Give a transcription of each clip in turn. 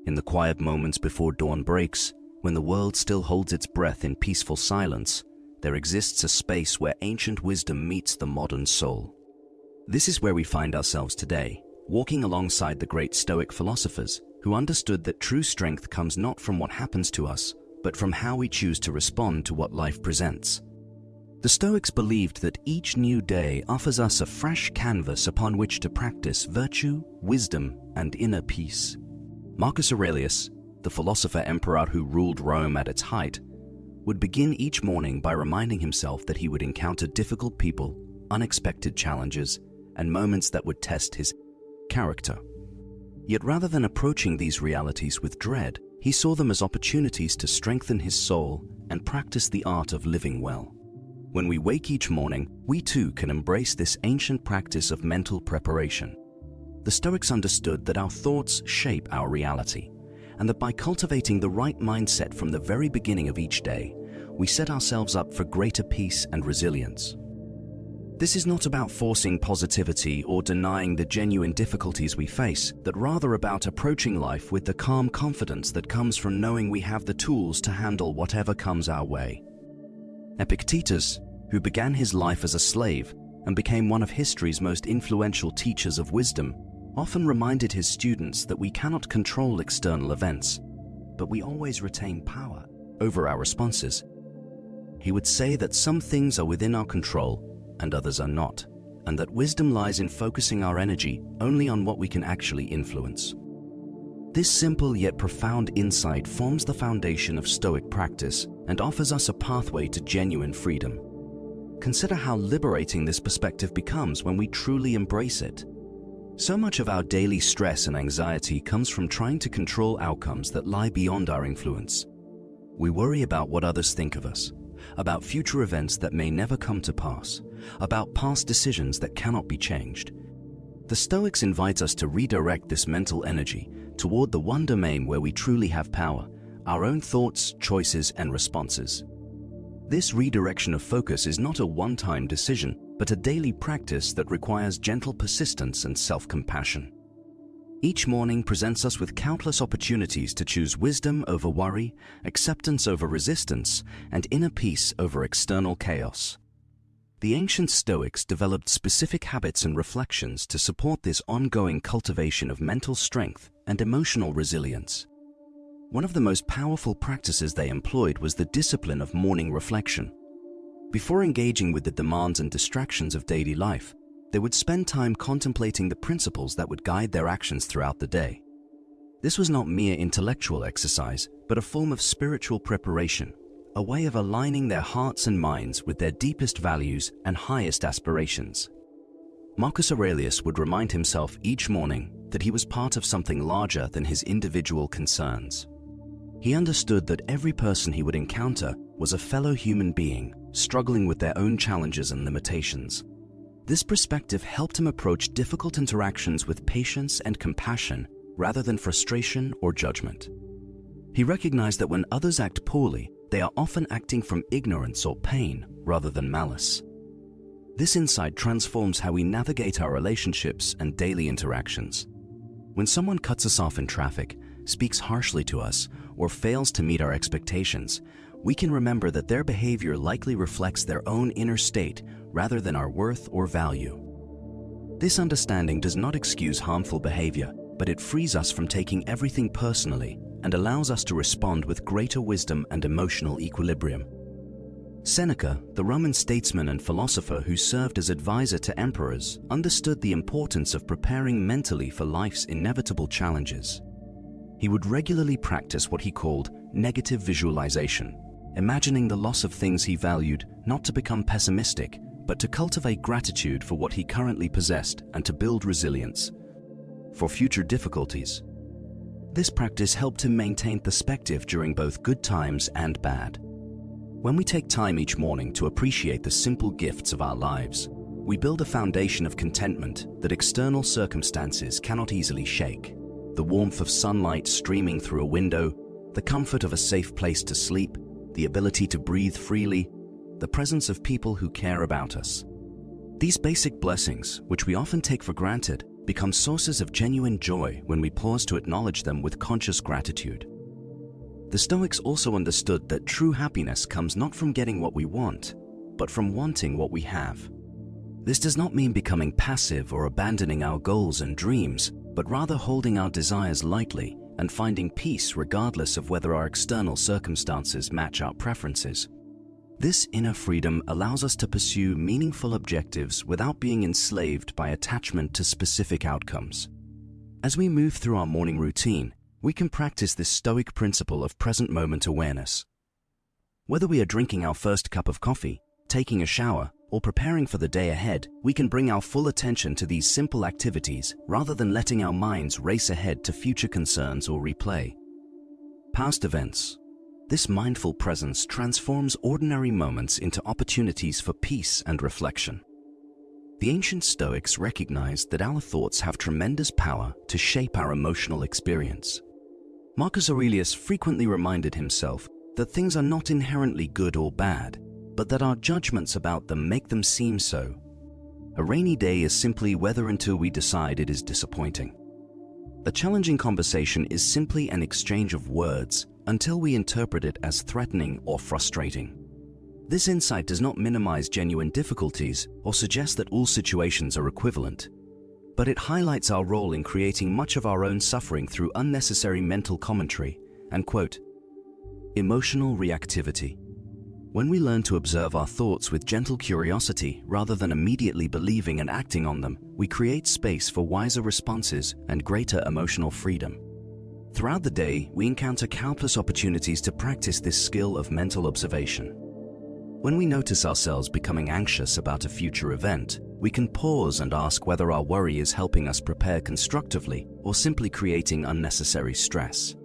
In the quiet moments before dawn breaks, when the world still holds its breath in peaceful silence, there exists a space where ancient wisdom meets the modern soul. This is where we find ourselves today, walking alongside the great Stoic philosophers who understood that true strength comes not from what happens to us, but from how we choose to respond to what life presents. The Stoics believed that each new day offers us a fresh canvas upon which to practice virtue, wisdom, and inner peace. Marcus Aurelius, the philosopher-emperor who ruled Rome at its height, would begin each morning by reminding himself that he would encounter difficult people, unexpected challenges, and moments that would test his character. Yet rather than approaching these realities with dread, he saw them as opportunities to strengthen his soul and practice the art of living well. When we wake each morning, we too can embrace this ancient practice of mental preparation. The Stoics understood that our thoughts shape our reality, and that by cultivating the right mindset from the very beginning of each day, we set ourselves up for greater peace and resilience. This is not about forcing positivity or denying the genuine difficulties we face, but rather about approaching life with the calm confidence that comes from knowing we have the tools to handle whatever comes our way. Epictetus, who began his life as a slave and became one of history's most influential teachers of wisdom, often reminded his students that we cannot control external events, but we always retain power over our responses. He would say that some things are within our control and others are not, and that wisdom lies in focusing our energy only on what we can actually influence. This simple yet profound insight forms the foundation of Stoic practice and offers us a pathway to genuine freedom. Consider how liberating this perspective becomes when we truly embrace it. So much of our daily stress and anxiety comes from trying to control outcomes that lie beyond our influence. We worry about what others think of us, about future events that may never come to pass, about past decisions that cannot be changed. The Stoics invite us to redirect this mental energy toward the one domain where we truly have power, our own thoughts, choices, and responses. This redirection of focus is not a one-time decision, but a daily practice that requires gentle persistence and self-compassion. Each morning presents us with countless opportunities to choose wisdom over worry, acceptance over resistance, and inner peace over external chaos. The ancient Stoics developed specific habits and reflections to support this ongoing cultivation of mental strength and emotional resilience. One of the most powerful practices they employed was the discipline of morning reflection. Before engaging with the demands and distractions of daily life, they would spend time contemplating the principles that would guide their actions throughout the day. This was not mere intellectual exercise, but a form of spiritual preparation, a way of aligning their hearts and minds with their deepest values and highest aspirations. Marcus Aurelius would remind himself each morning that he was part of something larger than his individual concerns. He understood that every person he would encounter was a fellow human being, struggling with their own challenges and limitations. This perspective helped him approach difficult interactions with patience and compassion rather than frustration or judgment. He recognized that when others act poorly, they are often acting from ignorance or pain rather than malice. This insight transforms how we navigate our relationships and daily interactions. When someone cuts us off in traffic, speaks harshly to us, or fails to meet our expectations, we can remember that their behavior likely reflects their own inner state rather than our worth or value. This understanding does not excuse harmful behavior, but it frees us from taking everything personally and allows us to respond with greater wisdom and emotional equilibrium. Seneca, the Roman statesman and philosopher who served as advisor to emperors, understood the importance of preparing mentally for life's inevitable challenges. He would regularly practice what he called negative visualization, imagining the loss of things he valued, not to become pessimistic, but to cultivate gratitude for what he currently possessed and to build resilience for future difficulties. This practice helped him maintain perspective during both good times and bad. When we take time each morning to appreciate the simple gifts of our lives, we build a foundation of contentment that external circumstances cannot easily shake. The warmth of sunlight streaming through a window, the comfort of a safe place to sleep, the ability to breathe freely, the presence of people who care about us. These basic blessings, which we often take for granted, become sources of genuine joy when we pause to acknowledge them with conscious gratitude. The Stoics also understood that true happiness comes not from getting what we want, but from wanting what we have. This does not mean becoming passive or abandoning our goals and dreams, but rather holding our desires lightly and finding peace regardless of whether our external circumstances match our preferences. This inner freedom allows us to pursue meaningful objectives without being enslaved by attachment to specific outcomes. As we move through our morning routine, we can practice this Stoic principle of present moment awareness. Whether we are drinking our first cup of coffee, taking a shower, or preparing for the day ahead, we can bring our full attention to these simple activities rather than letting our minds race ahead to future concerns or replay past events. This mindful presence transforms ordinary moments into opportunities for peace and reflection. The ancient Stoics recognized that our thoughts have tremendous power to shape our emotional experience. Marcus Aurelius frequently reminded himself that things are not inherently good or bad, but that our judgments about them make them seem so. A rainy day is simply weather until we decide it is disappointing. A challenging conversation is simply an exchange of words until we interpret it as threatening or frustrating. This insight does not minimize genuine difficulties or suggest that all situations are equivalent, but it highlights our role in creating much of our own suffering through unnecessary mental commentary and, quote, emotional reactivity. When we learn to observe our thoughts with gentle curiosity rather than immediately believing and acting on them, we create space for wiser responses and greater emotional freedom. Throughout the day, we encounter countless opportunities to practice this skill of mental observation. When we notice ourselves becoming anxious about a future event, we can pause and ask whether our worry is helping us prepare constructively or simply creating unnecessary stress.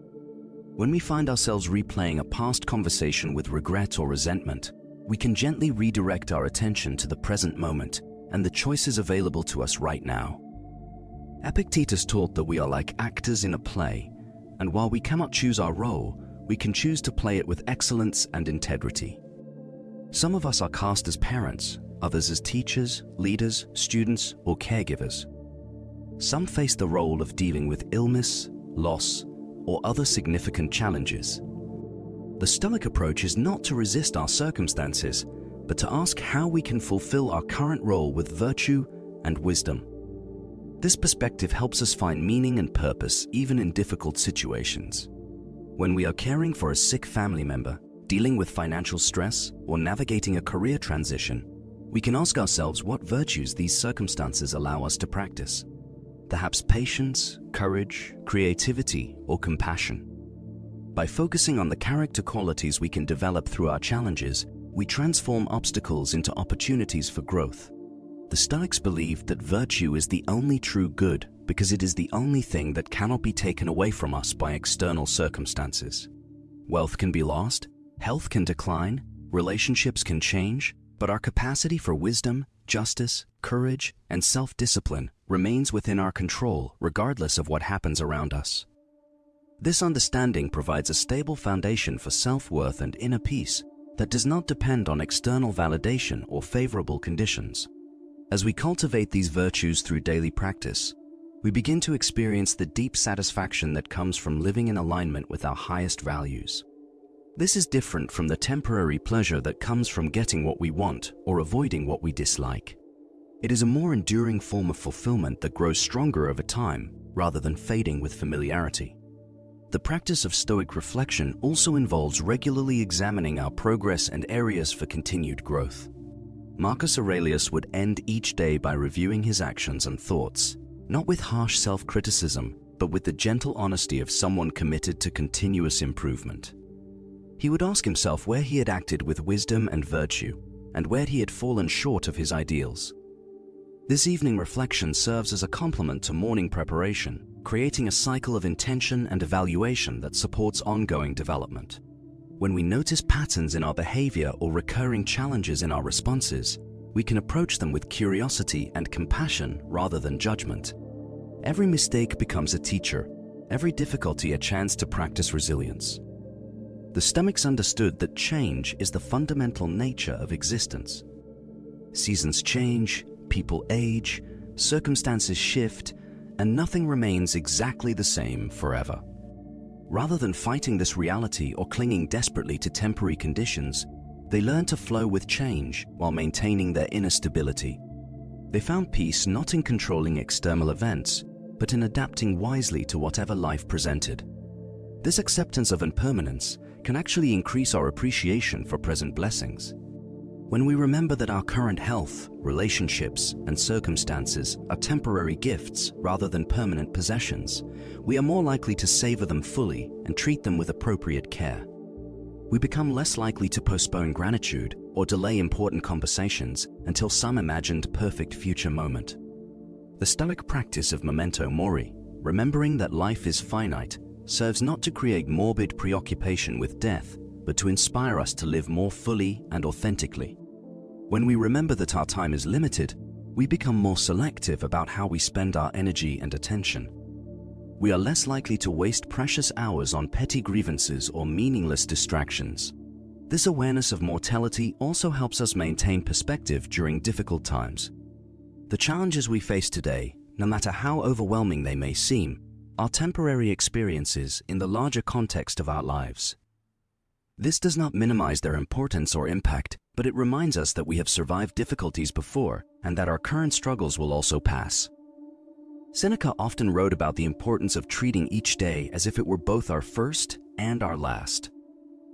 When we find ourselves replaying a past conversation with regret or resentment, we can gently redirect our attention to the present moment and the choices available to us right now. Epictetus taught that we are like actors in a play, and while we cannot choose our role, we can choose to play it with excellence and integrity. Some of us are cast as parents, others as teachers, leaders, students, or caregivers. Some face the role of dealing with illness, loss, or other significant challenges. The Stoic approach is not to resist our circumstances, but to ask how we can fulfill our current role with virtue and wisdom. This perspective helps us find meaning and purpose even in difficult situations. When we are caring for a sick family member, dealing with financial stress, or navigating a career transition, we can ask ourselves what virtues these circumstances allow us to practice. Perhaps patience, courage, creativity, or compassion. By focusing on the character qualities we can develop through our challenges, we transform obstacles into opportunities for growth. The Stoics believed that virtue is the only true good because it is the only thing that cannot be taken away from us by external circumstances. Wealth can be lost, health can decline, relationships can change, but our capacity for wisdom, justice, courage, and self-discipline remains within our control regardless of what happens around us. This understanding provides a stable foundation for self-worth and inner peace that does not depend on external validation or favorable conditions. As we cultivate these virtues through daily practice, we begin to experience the deep satisfaction that comes from living in alignment with our highest values. This is different from the temporary pleasure that comes from getting what we want or avoiding what we dislike. It is a more enduring form of fulfillment that grows stronger over time rather than fading with familiarity. The practice of Stoic reflection also involves regularly examining our progress and areas for continued growth. Marcus Aurelius would end each day by reviewing his actions and thoughts, not with harsh self-criticism, but with the gentle honesty of someone committed to continuous improvement. He would ask himself where he had acted with wisdom and virtue, and where he had fallen short of his ideals. This evening reflection serves as a complement to morning preparation, creating a cycle of intention and evaluation that supports ongoing development. When we notice patterns in our behavior or recurring challenges in our responses, we can approach them with curiosity and compassion rather than judgment. Every mistake becomes a teacher, every difficulty a chance to practice resilience. The Stoics understood that change is the fundamental nature of existence. Seasons change, people age, circumstances shift, and nothing remains exactly the same forever. Rather than fighting this reality or clinging desperately to temporary conditions, they learn to flow with change while maintaining their inner stability. They found peace not in controlling external events, but in adapting wisely to whatever life presented. This acceptance of impermanence can actually increase our appreciation for present blessings. When we remember that our current health, relationships, and circumstances are temporary gifts rather than permanent possessions, we are more likely to savor them fully and treat them with appropriate care. We become less likely to postpone gratitude or delay important conversations until some imagined perfect future moment. The Stoic practice of memento mori, remembering that life is finite, serves not to create morbid preoccupation with death, but to inspire us to live more fully and authentically. When we remember that our time is limited, we become more selective about how we spend our energy and attention. We are less likely to waste precious hours on petty grievances or meaningless distractions. This awareness of mortality also helps us maintain perspective during difficult times. The challenges we face today, no matter how overwhelming they may seem, are temporary experiences in the larger context of our lives. This does not minimize their importance or impact, but it reminds us that we have survived difficulties before and that our current struggles will also pass. Seneca often wrote about the importance of treating each day as if it were both our first and our last.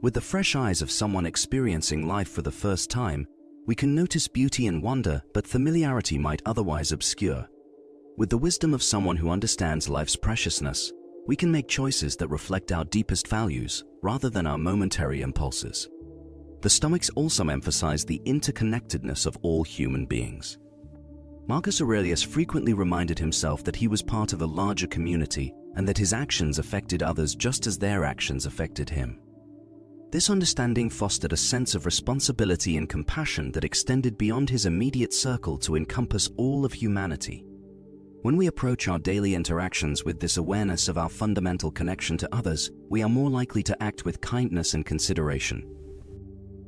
With the fresh eyes of someone experiencing life for the first time, we can notice beauty and wonder, but familiarity might otherwise obscure. With the wisdom of someone who understands life's preciousness, we can make choices that reflect our deepest values rather than our momentary impulses. The Stoics also emphasize the interconnectedness of all human beings. Marcus Aurelius frequently reminded himself that he was part of a larger community and that his actions affected others just as their actions affected him. This understanding fostered a sense of responsibility and compassion that extended beyond his immediate circle to encompass all of humanity. When we approach our daily interactions with this awareness of our fundamental connection to others, we are more likely to act with kindness and consideration.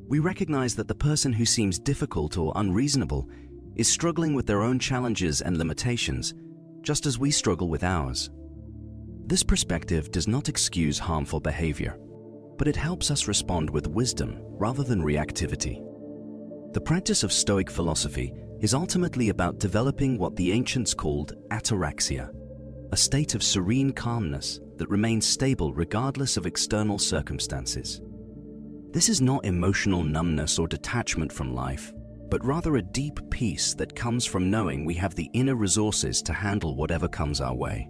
We recognize that the person who seems difficult or unreasonable is struggling with their own challenges and limitations, just as we struggle with ours. This perspective does not excuse harmful behavior, but it helps us respond with wisdom rather than reactivity. The practice of Stoic philosophy is ultimately about developing what the ancients called ataraxia, a state of serene calmness that remains stable regardless of external circumstances. This is not emotional numbness or detachment from life, but rather a deep peace that comes from knowing we have the inner resources to handle whatever comes our way.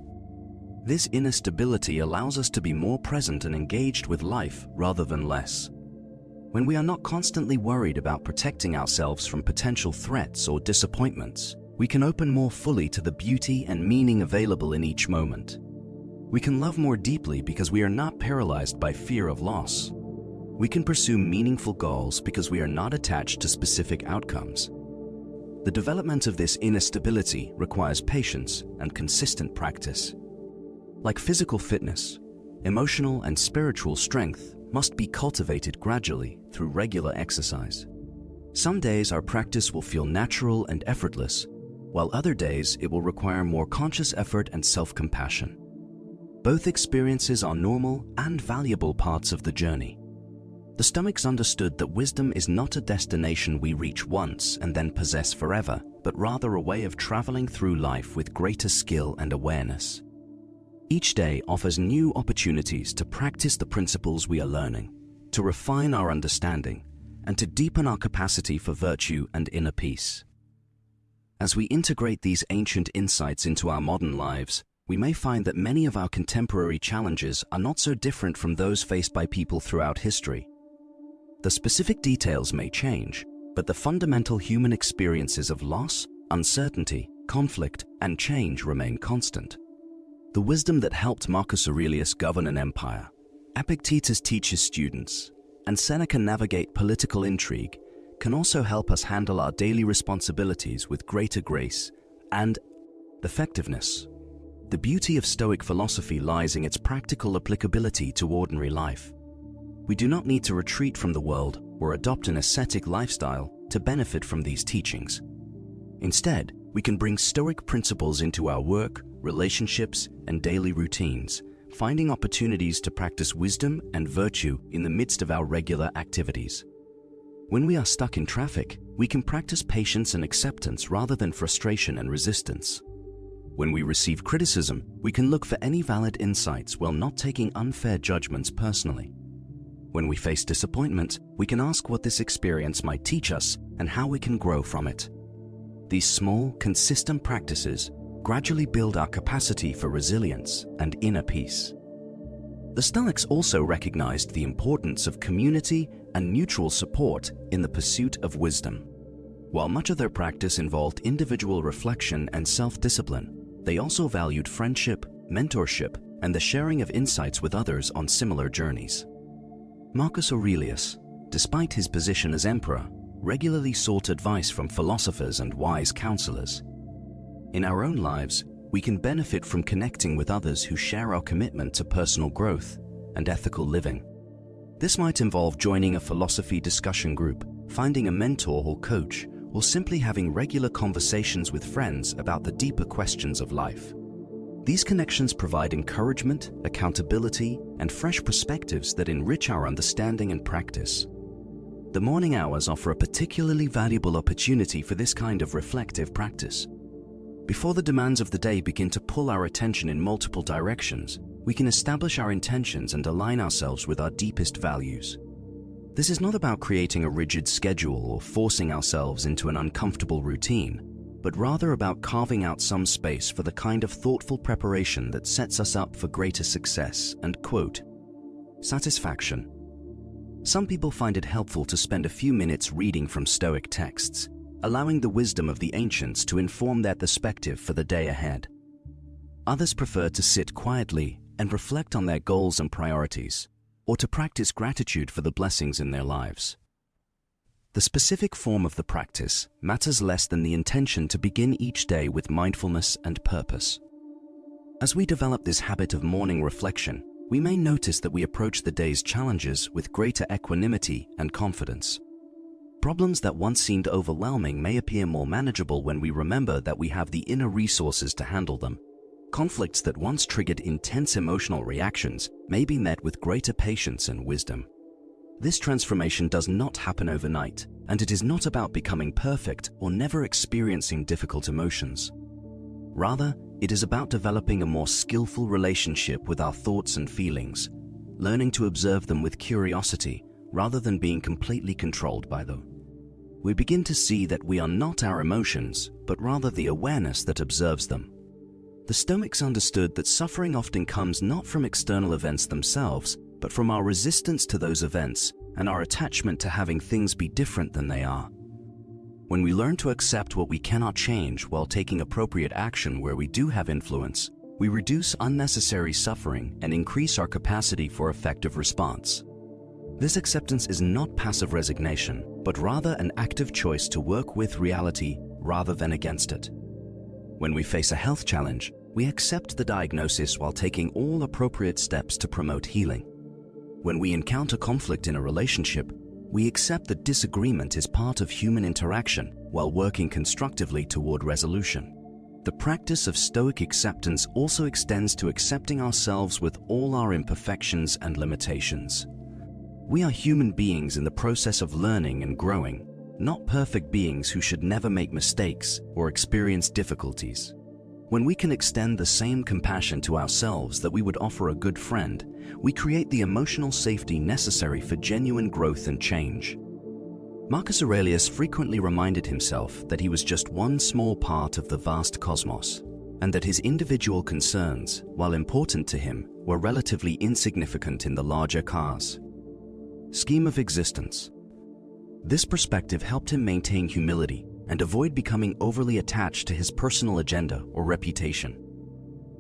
This inner stability allows us to be more present and engaged with life rather than less. When we are not constantly worried about protecting ourselves from potential threats or disappointments, we can open more fully to the beauty and meaning available in each moment. We can love more deeply because we are not paralyzed by fear of loss. We can pursue meaningful goals because we are not attached to specific outcomes. The development of this inner stability requires patience and consistent practice. Like physical fitness, emotional and spiritual strength must be cultivated gradually through regular exercise. Some days our practice will feel natural and effortless, while other days it will require more conscious effort and self-compassion. Both experiences are normal and valuable parts of the journey. The Stoics understood that wisdom is not a destination we reach once and then possess forever, but rather a way of traveling through life with greater skill and awareness. Each day offers new opportunities to practice the principles we are learning, to refine our understanding, and to deepen our capacity for virtue and inner peace. As we integrate these ancient insights into our modern lives, we may find that many of our contemporary challenges are not so different from those faced by people throughout history. The specific details may change, but the fundamental human experiences of loss, uncertainty, conflict, and change remain constant. The wisdom that helped Marcus Aurelius govern an empire, Epictetus teach his students, and Seneca navigate political intrigue can also help us handle our daily responsibilities with greater grace and effectiveness. The beauty of Stoic philosophy lies in its practical applicability to ordinary life. We do not need to retreat from the world or adopt an ascetic lifestyle to benefit from these teachings. Instead, we can bring Stoic principles into our work, relationships, and daily routines, finding opportunities to practice wisdom and virtue in the midst of our regular activities. When we are stuck in traffic, we can practice patience and acceptance rather than frustration and resistance. When we receive criticism, we can look for any valid insights while not taking unfair judgments personally. When we face disappointment, we can ask what this experience might teach us and how we can grow from it. These small, consistent practices gradually build our capacity for resilience and inner peace. The Stoics also recognized the importance of community and mutual support in the pursuit of wisdom. While much of their practice involved individual reflection and self-discipline, they also valued friendship, mentorship, and the sharing of insights with others on similar journeys. Marcus Aurelius, despite his position as emperor, regularly sought advice from philosophers and wise counselors. In our own lives, we can benefit from connecting with others who share our commitment to personal growth and ethical living. This might involve joining a philosophy discussion group, finding a mentor or coach, or simply having regular conversations with friends about the deeper questions of life. These connections provide encouragement, accountability, and fresh perspectives that enrich our understanding and practice. The morning hours offer a particularly valuable opportunity for this kind of reflective practice. Before the demands of the day begin to pull our attention in multiple directions, we can establish our intentions and align ourselves with our deepest values. This is not about creating a rigid schedule or forcing ourselves into an uncomfortable routine, but rather about carving out some space for the kind of thoughtful preparation that sets us up for greater success and, quote, satisfaction. Some people find it helpful to spend a few minutes reading from Stoic texts, allowing the wisdom of the ancients to inform their perspective for the day ahead. Others prefer to sit quietly and reflect on their goals and priorities, or to practice gratitude for the blessings in their lives. The specific form of the practice matters less than the intention to begin each day with mindfulness and purpose. As we develop this habit of morning reflection, we may notice that we approach the day's challenges with greater equanimity and confidence. Problems that once seemed overwhelming may appear more manageable when we remember that we have the inner resources to handle them. Conflicts that once triggered intense emotional reactions may be met with greater patience and wisdom. This transformation does not happen overnight, and it is not about becoming perfect or never experiencing difficult emotions. Rather, it is about developing a more skillful relationship with our thoughts and feelings, learning to observe them with curiosity rather than being completely controlled by them. We begin to see that we are not our emotions, but rather the awareness that observes them. The Stoics understood that suffering often comes not from external events themselves, but from our resistance to those events and our attachment to having things be different than they are. When we learn to accept what we cannot change while taking appropriate action where we do have influence, we reduce unnecessary suffering and increase our capacity for effective response. This acceptance is not passive resignation, but rather an active choice to work with reality rather than against it. When we face a health challenge, we accept the diagnosis while taking all appropriate steps to promote healing. When we encounter conflict in a relationship, we accept that disagreement is part of human interaction while working constructively toward resolution. The practice of Stoic acceptance also extends to accepting ourselves with all our imperfections and limitations. We are human beings in the process of learning and growing, not perfect beings who should never make mistakes or experience difficulties. When we can extend the same compassion to ourselves that we would offer a good friend, we create the emotional safety necessary for genuine growth and change. Marcus Aurelius frequently reminded himself that he was just one small part of the vast cosmos, and that his individual concerns, while important to him, were relatively insignificant in the larger cause. Scheme of existence. This perspective helped him maintain humility and avoid becoming overly attached to his personal agenda or reputation.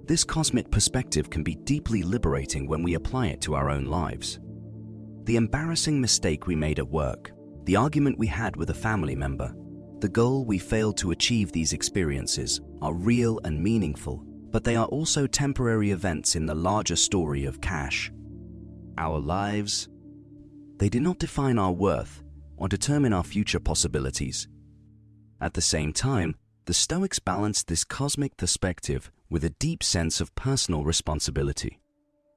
This cosmic perspective can be deeply liberating when we apply it to our own lives. The embarrassing mistake we made at work, the argument we had with a family member, the goal we failed to achieve, these experiences are real and meaningful, but they are also temporary events in the larger story of cash. Our lives, they do not define our worth or determine our future possibilities. At the same time, The Stoics balanced this cosmic perspective with a deep sense of personal responsibility.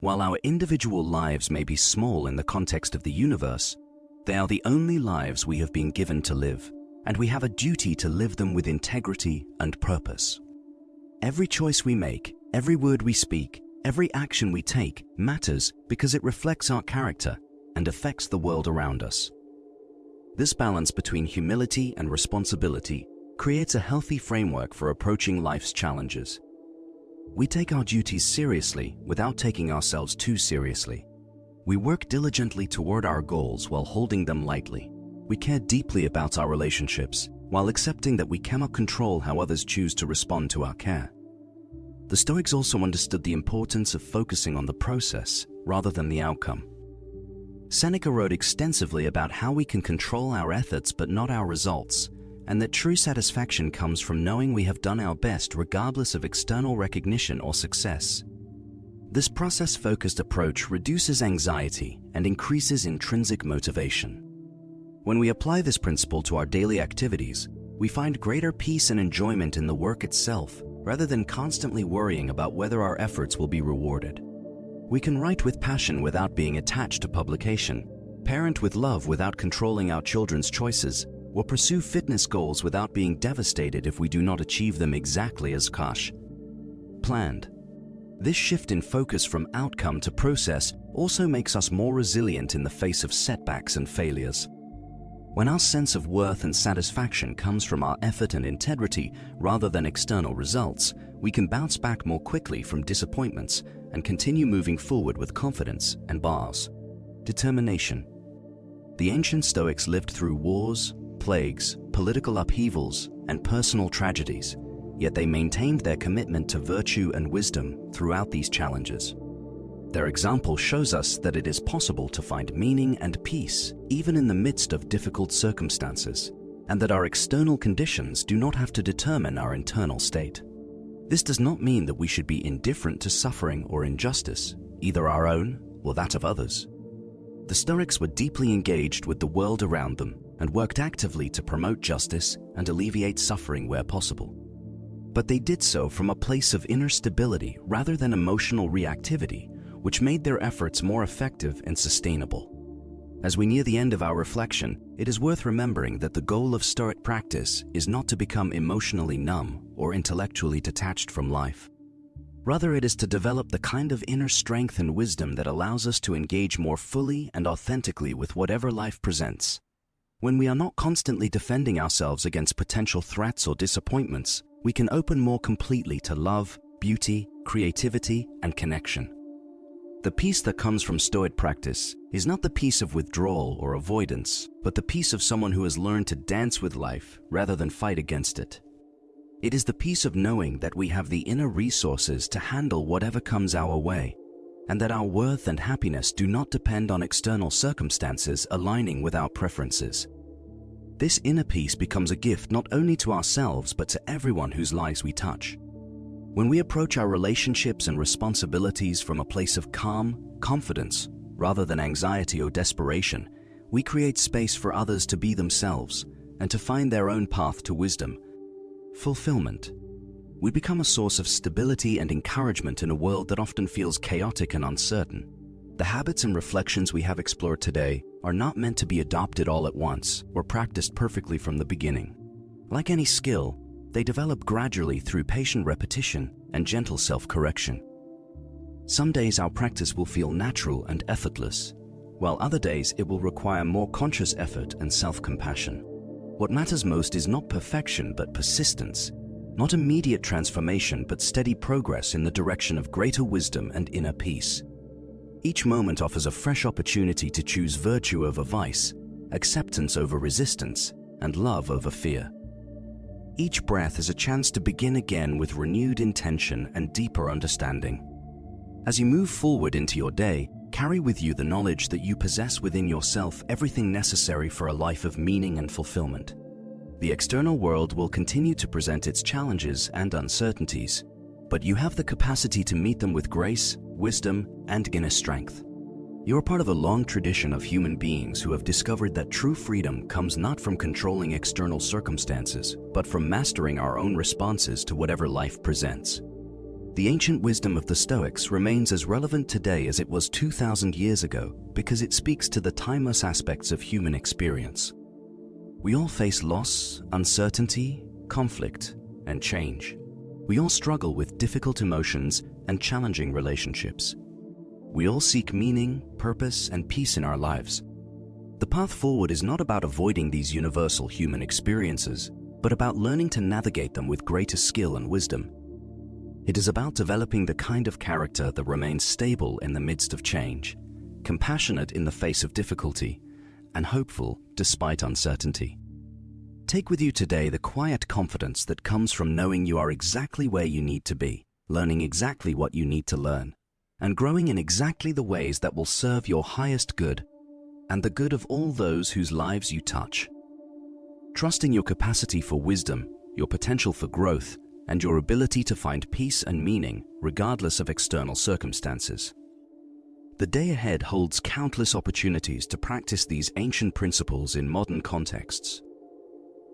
While our individual lives may be small in the context of the universe, they are the only lives we have been given to live, and we have a duty to live them with integrity and purpose. Every choice we make, every word we speak, every action we take matters because it reflects our character and affects the world around us. This balance between humility and responsibility creates a healthy framework for approaching life's challenges. We take our duties seriously without taking ourselves too seriously. We work diligently toward our goals while holding them lightly. We care deeply about our relationships while accepting that we cannot control how others choose to respond to our care. The Stoics also understood the importance of focusing on the process rather than the outcome. Seneca wrote extensively about how we can control our efforts but not our results, and that true satisfaction comes from knowing we have done our best regardless of external recognition or success. This process-focused approach reduces anxiety and increases intrinsic motivation. When we apply this principle to our daily activities, we find greater peace and enjoyment in the work itself, rather than constantly worrying about whether our efforts will be rewarded. We can write with passion without being attached to publication, parent with love without controlling our children's choices, or pursue fitness goals without being devastated if we do not achieve them exactly as planned. This shift in focus from outcome to process also makes us more resilient in the face of setbacks and failures. When our sense of worth and satisfaction comes from our effort and integrity rather than external results, we can bounce back more quickly from disappointments and continue moving forward with confidence and determination. The ancient Stoics lived through wars, plagues, political upheavals, and personal tragedies, yet they maintained their commitment to virtue and wisdom throughout these challenges. Their example shows us that it is possible to find meaning and peace even in the midst of difficult circumstances, and that our external conditions do not have to determine our internal state. This does not mean that we should be indifferent to suffering or injustice, either our own or that of others. The Stoics were deeply engaged with the world around them and worked actively to promote justice and alleviate suffering where possible. But they did so from a place of inner stability rather than emotional reactivity, which made their efforts more effective and sustainable. As we near the end of our reflection, it is worth remembering that the goal of Stoic practice is not to become emotionally numb or intellectually detached from life. Rather, it is to develop the kind of inner strength and wisdom that allows us to engage more fully and authentically with whatever life presents. When we are not constantly defending ourselves against potential threats or disappointments, we can open more completely to love, beauty, creativity, and connection. The peace that comes from Stoic practice is not the peace of withdrawal or avoidance, but the peace of someone who has learned to dance with life rather than fight against it. It is the peace of knowing that we have the inner resources to handle whatever comes our way, and that our worth and happiness do not depend on external circumstances aligning with our preferences. This inner peace becomes a gift not only to ourselves but to everyone whose lives we touch. When we approach our relationships and responsibilities from a place of calm, confidence, rather than anxiety or desperation, we create space for others to be themselves and to find their own path to wisdom, fulfillment. We become a source of stability and encouragement in a world that often feels chaotic and uncertain. The habits and reflections we have explored today are not meant to be adopted all at once or practiced perfectly from the beginning. Like any skill, they develop gradually through patient repetition and gentle self-correction. Some days our practice will feel natural and effortless, while other days it will require more conscious effort and self-compassion. What matters most is not perfection but persistence, not immediate transformation but steady progress in the direction of greater wisdom and inner peace. Each moment offers a fresh opportunity to choose virtue over vice, acceptance over resistance, and love over fear. Each breath is a chance to begin again with renewed intention and deeper understanding. As you move forward into your day, carry with you the knowledge that you possess within yourself everything necessary for a life of meaning and fulfillment. The external world will continue to present its challenges and uncertainties, but you have the capacity to meet them with grace, wisdom, and inner strength. You're part of a long tradition of human beings who have discovered that true freedom comes not from controlling external circumstances, but from mastering our own responses to whatever life presents. The ancient wisdom of the Stoics remains as relevant today as it was 2,000 years ago because it speaks to the timeless aspects of human experience. We all face loss, uncertainty, conflict, and change. We all struggle with difficult emotions and challenging relationships. We all seek meaning, purpose, and peace in our lives. The path forward is not about avoiding these universal human experiences, but about learning to navigate them with greater skill and wisdom. It is about developing the kind of character that remains stable in the midst of change, compassionate in the face of difficulty, and hopeful despite uncertainty. Take with you today the quiet confidence that comes from knowing you are exactly where you need to be, learning exactly what you need to learn, and growing in exactly the ways that will serve your highest good and the good of all those whose lives you touch. Trusting your capacity for wisdom, your potential for growth, and your ability to find peace and meaning regardless of external circumstances. The day ahead holds countless opportunities to practice these ancient principles in modern contexts.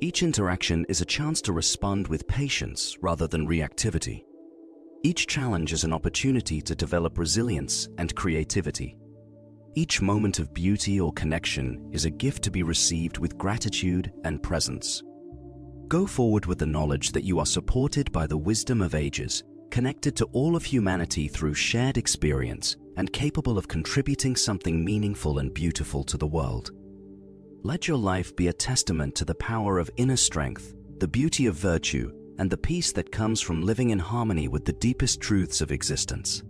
Each interaction is a chance to respond with patience rather than reactivity. Each challenge is an opportunity to develop resilience and creativity. Each moment of beauty or connection is a gift to be received with gratitude and presence. Go forward with the knowledge that you are supported by the wisdom of ages, connected to all of humanity through shared experience, and capable of contributing something meaningful and beautiful to the world. Let your life be a testament to the power of inner strength, the beauty of virtue, and the peace that comes from living in harmony with the deepest truths of existence.